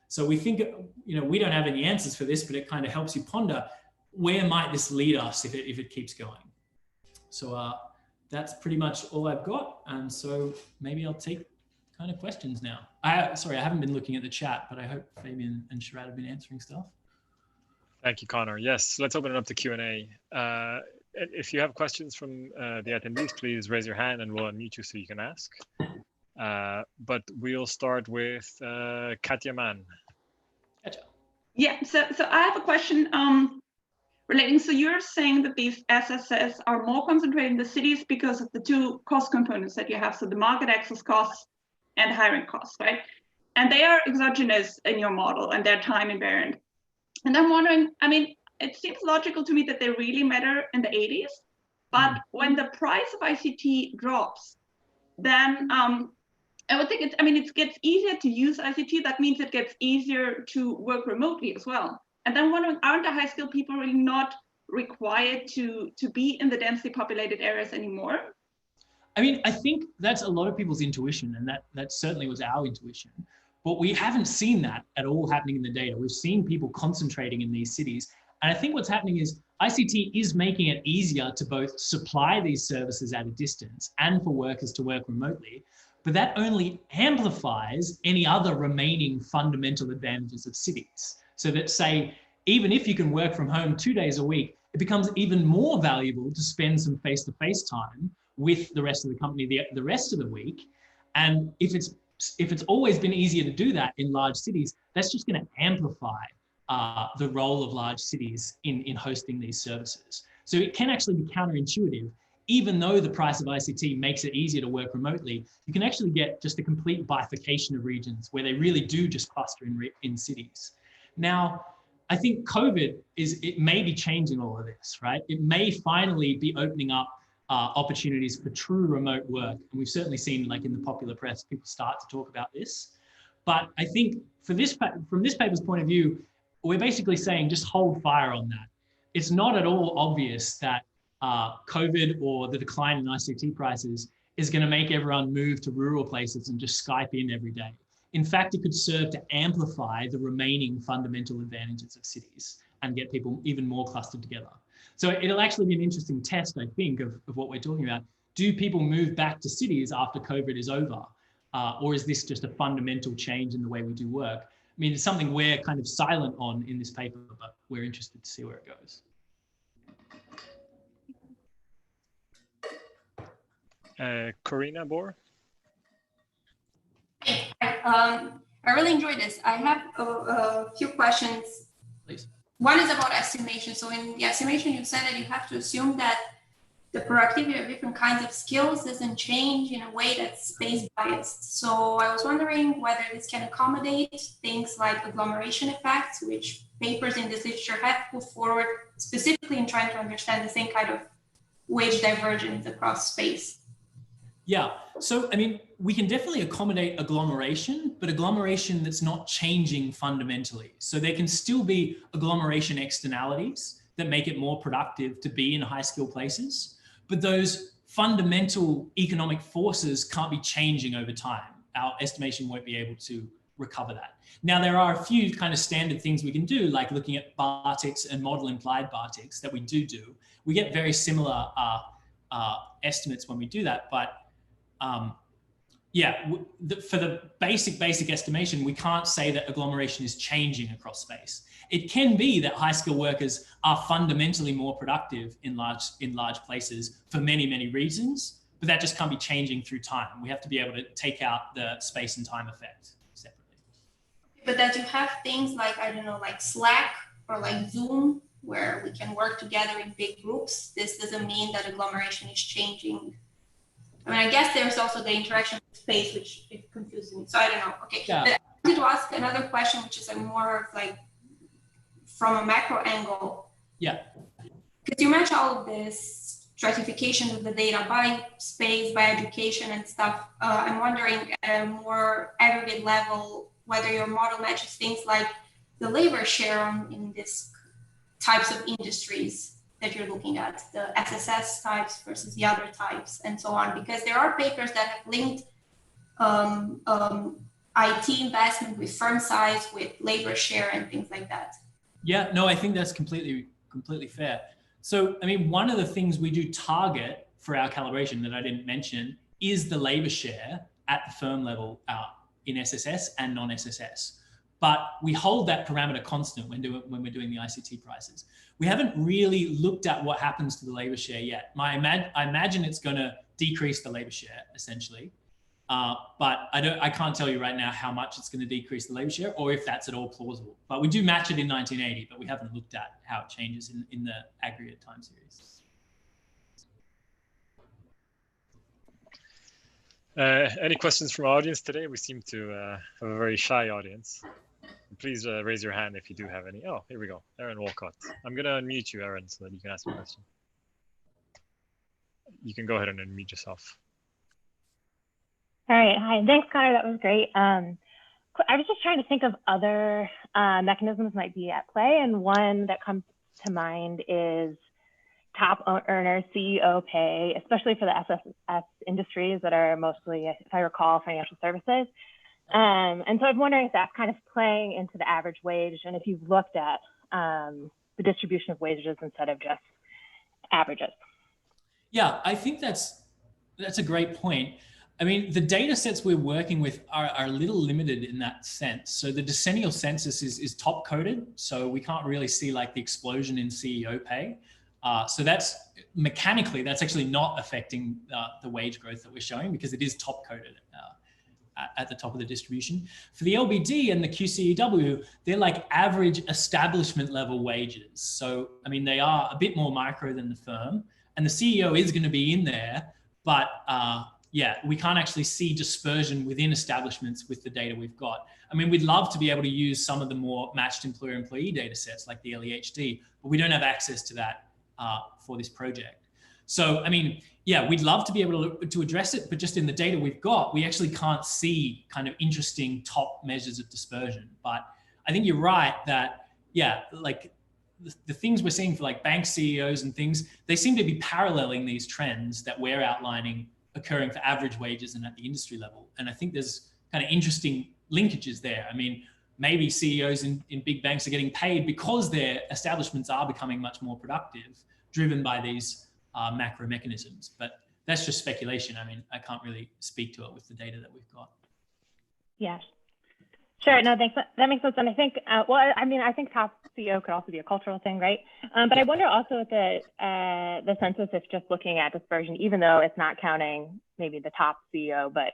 So we think, you know, we don't have any answers for this, but it kind of helps you ponder, where might this lead us if it keeps going? So that's pretty much all I've got. And so maybe I'll take kind of questions now. Sorry, I haven't been looking at the chat, but I hope Fabian and Sharad have been answering stuff.
Thank you, Connor. Yes, let's open it up to Q&A. If you have questions from the attendees, please raise your hand and we'll unmute you so you can ask. But we'll start with Katja Mann.
Yeah, so I have a question relating. So you're saying that these SSS are more concentrated in the cities because of the two cost components that you have, so the market access costs and hiring costs, right? and they are exogenous in your model and they're time invariant. And I'm wondering, I mean, it seems logical to me that they really matter in the 80s, but when the price of ICT drops, then I would think it gets easier to use ICT. That means it gets easier to work remotely as well. And then wondering, aren't the high skilled people really not required to be in the densely populated areas anymore?
I mean, I think that's a lot of people's intuition, and that certainly was our intuition. But we haven't seen that at all happening in the data. We've seen people concentrating in these cities. And I think what's happening is ICT is making it easier to both supply these services at a distance and for workers to work remotely. But that only amplifies any other remaining fundamental advantages of cities. So that, say, even if you can work from home 2 days a week, it becomes even more valuable to spend some face-to-face time with the rest of the company the rest of the week. And if it's always been easier to do that in large cities, that's just going to amplify the role of large cities in hosting these services. So it can actually be counterintuitive. Even though the price of ICT makes it easier to work remotely, you can actually get just a complete bifurcation of regions where they really do just cluster in cities. Now, I think COVID it may be changing all of this, right? It may finally be opening up opportunities for true remote work. And we've certainly seen, like in the popular press, people start to talk about this. But I think from this paper's point of view, we're basically saying just hold fire on that. It's not at all obvious that COVID or the decline in ICT prices is going to make everyone move to rural places and just Skype in every day. In fact, it could serve to amplify the remaining fundamental advantages of cities and get people even more clustered together. So it'll actually be an interesting test, I think, of what we're talking about. Do people move back to cities after COVID is over? Or is this just a fundamental change in the way we do work? I mean, it's something we're kind of silent on in this paper, but we're interested to see where it goes.
Corina Bohr?
I really enjoyed this. I have a few questions.
Please.
One is about estimation. So in the estimation, you said that you have to assume that the productivity of different kinds of skills doesn't change in a way that's space biased. So I was wondering whether this can accommodate things like agglomeration effects, which papers in this literature have put forward specifically in trying to understand the same kind of wage divergence across space.
Yeah, so I mean, we can definitely accommodate agglomeration, but agglomeration that's not changing fundamentally. So there can still be agglomeration externalities that make it more productive to be in high skill places, but those fundamental economic forces can't be changing over time. Our estimation won't be able to recover that. Now, there are a few kind of standard things we can do, like looking at bar ticks and model implied bar ticks that we do. We get very similar estimates when we do that, but yeah, for the basic estimation, we can't say that agglomeration is changing across space. It can be that high skill workers are fundamentally more productive in large places for many reasons, but that just can't be changing through time. We have to be able to take out the space and time effect separately.
But that you have things like, I don't know, like Slack or like Zoom, where we can work together in big groups. This doesn't mean that agglomeration is changing. I mean, I guess there's also the interaction with space, which is confusing me. So I don't know. Okay.
Yeah.
But I wanted to ask another question, which is more like from a macro angle.
Yeah.
Because you mentioned all of this stratification of the data by space, by education and stuff. I'm wondering at a more aggregate level, whether your model matches things like the labor share in these types of industries that you're looking at, the SSS types versus the other types and so on, because there are papers that have linked IT investment with firm size, with labor share and things like that.
Yeah, no, I think that's completely fair. So, I mean, one of the things we do target for our calibration that I didn't mention is the labor share at the firm level in SSS and non-SSS. But we hold that parameter constant when we're doing the ICT prices. We haven't really looked at what happens to the labor share yet. I imagine it's going to decrease the labor share essentially, but I can't tell you right now how much it's going to decrease the labor share or if that's at all plausible. But we do match it in 1980, but we haven't looked at how it changes in the aggregate time series.
Any questions from our audience today? We seem to have a very shy audience. Please raise your hand if you do have any. Oh, here we go. Aaron Walcott. I'm going to unmute you, Aaron, so that you can ask a question. You can go ahead and unmute yourself.
All right. Hi. Thanks, Connor. That was great. I was just trying to think of other mechanisms might be at play. And one that comes to mind is top earners, CEO pay, especially for the SSS industries that are mostly, if I recall, financial services. And so I'm wondering if that's kind of playing into the average wage and if you've looked at the distribution of wages instead of just averages.
Yeah, I think that's a great point. I mean, the data sets we're working with are a little limited in that sense. So the decennial census is top coded. So we can't really see like the explosion in CEO pay. So that's mechanically, that's actually not affecting the wage growth that we're showing because it is top coded at the top of the distribution. For the LBD and the QCEW, they're like average establishment level wages. So, I mean, they are a bit more micro than the firm and the CEO is going to be in there, but yeah, we can't actually see dispersion within establishments with the data we've got. I mean, we'd love to be able to use some of the more matched employer-employee data sets like the LEHD, but we don't have access to that for this project. So, I mean, yeah, we'd love to be able to address it, but just in the data we've got, we actually can't see kind of interesting top measures of dispersion. But I think you're right that, yeah, like the things we're seeing for like bank CEOs and things, they seem to be paralleling these trends that we're outlining occurring for average wages and at the industry level. And I think there's kind of interesting linkages there. I mean, maybe CEOs in big banks are getting paid because their establishments are becoming much more productive, driven by these macro mechanisms. But that's just speculation. I mean, I can't really speak to it with the data that we've got.
Yeah, sure. No, thanks. That makes sense. And I think, well, I mean, I think top CEO could also be a cultural thing, right? But I wonder also with the census, if just looking at dispersion, even though it's not counting maybe the top CEO, but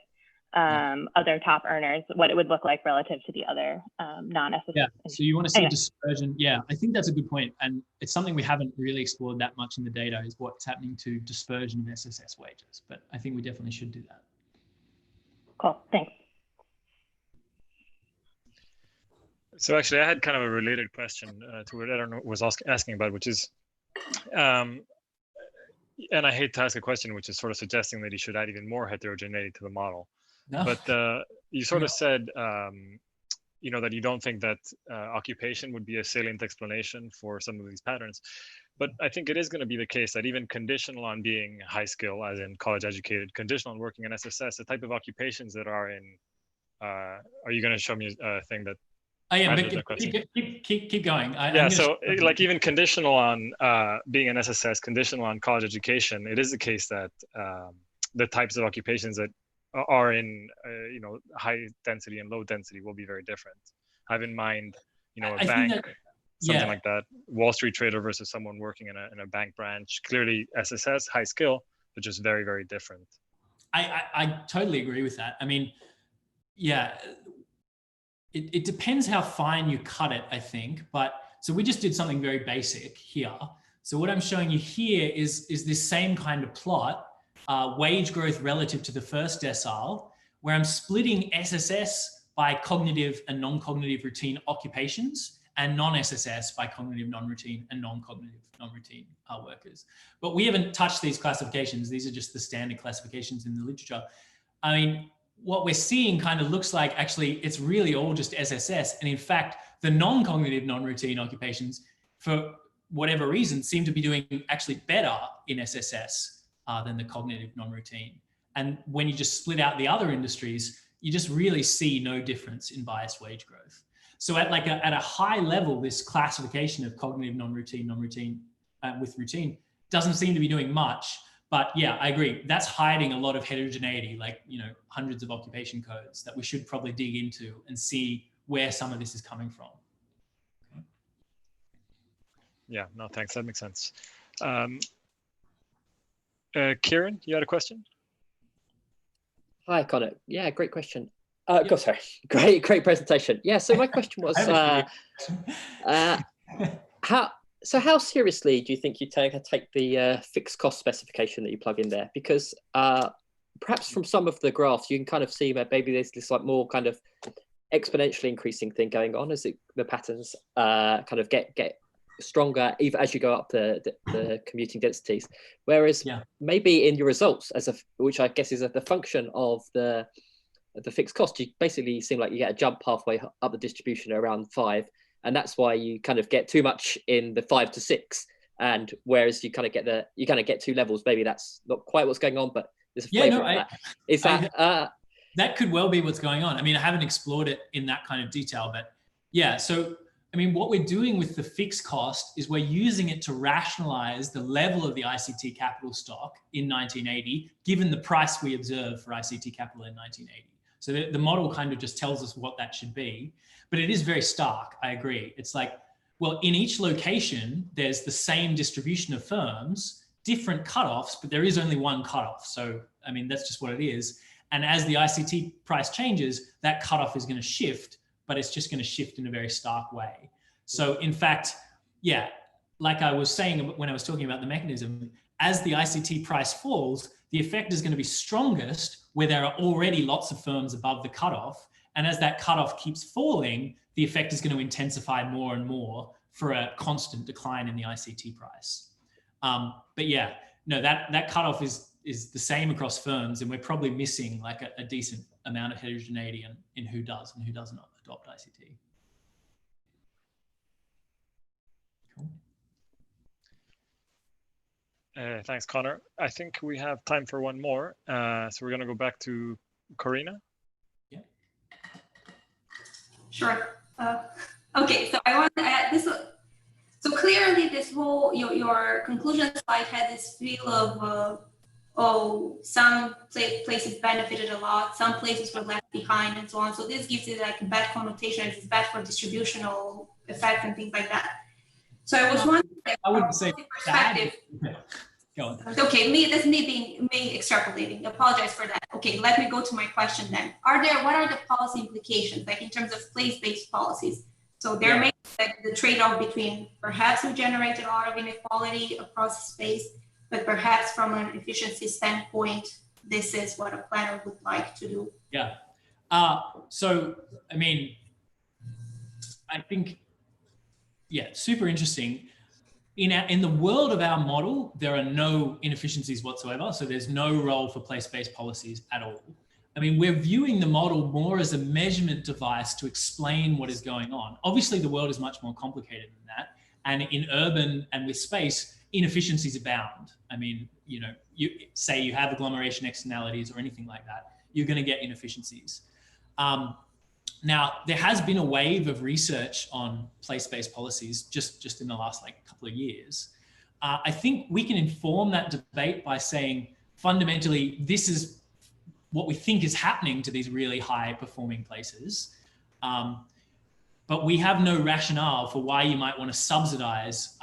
other top earners, what it would look like relative to the other non-SSS.
Yeah, so you want to see dispersion. Yeah, I think that's a good point. And it's something we haven't really explored that much in the data is what's happening to dispersion of SSS wages. But I think we definitely should do that.
Cool, thanks.
So actually, I had kind of a related question to what Aaron was asking about, which is, and I hate to ask a question which is sort of suggesting that he should add even more heterogeneity to the model. No. But you sort of said, you know, that you don't think that occupation would be a salient explanation for some of these patterns. But I think it is going to be the case that even conditional on being high skill, as in college educated, conditional on working in SSS, the type of occupations that are in, are you going to show me a thing that?
I am, but keep going.
Yeah, so like even conditional on being an SSS, conditional on college education, it is the case that the types of occupations that are in you know, high density and low density will be very different. Have in mind, you know, a bank, something like that, Wall Street trader versus someone working in a bank branch. Clearly SSS, high skill, but just very, very different.
I totally agree with that. I mean, yeah. It depends how fine you cut it, I think. But so we just did something very basic here. So what I'm showing you here is this same kind of plot, wage growth relative to the first decile, where I'm splitting SSS by cognitive and non-cognitive routine occupations and non-SSS by cognitive non-routine and non-cognitive non-routine workers. But we haven't touched these classifications. These are just the standard classifications in the literature. I mean, what we're seeing kind of looks like actually it's really all just SSS. And in fact, the non-cognitive non-routine occupations, for whatever reason, seem to be doing actually better in SSS than the cognitive non-routine. And when you just split out the other industries, you just really see no difference in biased wage growth. So at like at a high level, this classification of cognitive non-routine with routine doesn't seem to be doing much. But yeah, I agree. That's hiding a lot of heterogeneity, like, you know, hundreds of occupation codes that we should probably dig into and see where some of this is coming from. Okay.
Yeah, no, thanks. That makes sense. Kieran, you had a question?
Hi, Connor. Yeah, great question. Sorry, great presentation. Yeah, so my question was, how seriously do you think you take the fixed cost specification that you plug in there? Because perhaps from some of the graphs, you can kind of see that maybe there's this like more kind of exponentially increasing thing going on as the patterns kind of get stronger even as you go up the commuting densities. Whereas maybe in your results, which I guess is the function of the fixed cost, you basically seem like you get a jump halfway up the distribution around 5, and that's why you kind of get too much in the 5 to 6. And whereas you kind of get 2 levels, maybe that's not quite what's going on, but there's a flavor of that. Is that
that could well be what's going on. I mean, I haven't explored it in that kind of detail, but yeah. So, I mean, what we're doing with the fixed cost is we're using it to rationalize the level of the ICT capital stock in 1980, given the price we observed for ICT capital in 1980. So the model kind of just tells us what that should be, but it is very stark. I agree. It's like, well, in each location, there's the same distribution of firms, different cutoffs, but there is only one cutoff. So, I mean, that's just what it is. And as the ICT price changes, that cutoff is going to shift, but it's just going to shift in a very stark way. So in fact, yeah, like I was saying when I was talking about the mechanism, as the ICT price falls, the effect is going to be strongest where there are already lots of firms above the cutoff. And as that cutoff keeps falling, the effect is going to intensify more and more for a constant decline in the ICT price. But yeah, no, that cutoff is the same across firms, and we're probably missing like a decent amount of heterogeneity in who does and who does not adopt ICT. Cool.
Thanks, Connor. I think we have time for one more. So we're going to go back to Corina.
Yeah.
Sure. Okay, so I want to add this. So clearly, this whole your conclusion slide had this feel of some places benefited a lot, some places were left behind, and so on. So this gives it like a bad connotation. It's bad for distributional effects and things like that. So I was wondering,
I wouldn't say
perspective.
Go on.
Okay, that's me extrapolating. Apologize for that. Okay, let me go to my question then. What are the policy implications, like in terms of place-based policies? So they're making like the trade-off between perhaps we generate a lot of inequality across the space, but perhaps from an efficiency standpoint, this is what a planner would like to do.
Yeah. So, I mean, I think, yeah, super interesting. In the world of our model, there are no inefficiencies whatsoever. So there's no role for place-based policies at all. I mean, we're viewing the model more as a measurement device to explain what is going on. Obviously, the world is much more complicated than that. And in urban and with space, inefficiencies abound. I mean, you know, you say you have agglomeration externalities or anything like that, you're going to get inefficiencies. Now, there has been a wave of research on place-based policies just in the last like couple of years. I think we can inform that debate by saying, fundamentally, this is what we think is happening to these really high-performing places. But we have no rationale for why you might want to subsidize,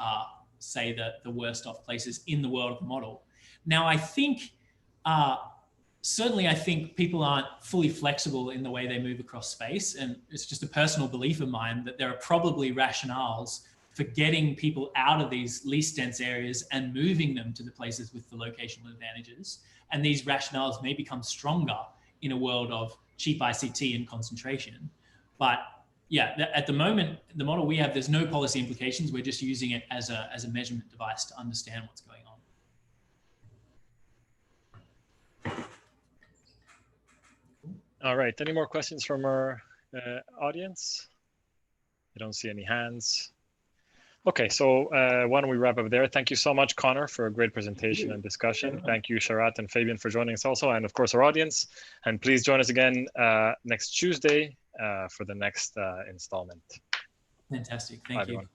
say, the worst off places in the world of the model. Now, I think, certainly I think people aren't fully flexible in the way they move across space. And it's just a personal belief of mine that there are probably rationales for getting people out of these least dense areas and moving them to the places with the locational advantages. And these rationales may become stronger in a world of cheap ICT and concentration. But yeah, at the moment, the model we have, there's no policy implications. We're just using it as a measurement device to understand what's going on.
All right, any more questions from our audience? I don't see any hands. Okay, so why don't we wrap up there? Thank you so much, Connor, for a great presentation and discussion. Thank you, Sharat and Fabian, for joining us also, and of course our audience. And please join us again next Tuesday for the next installment.
Fantastic, thank you.
Bye, everyone.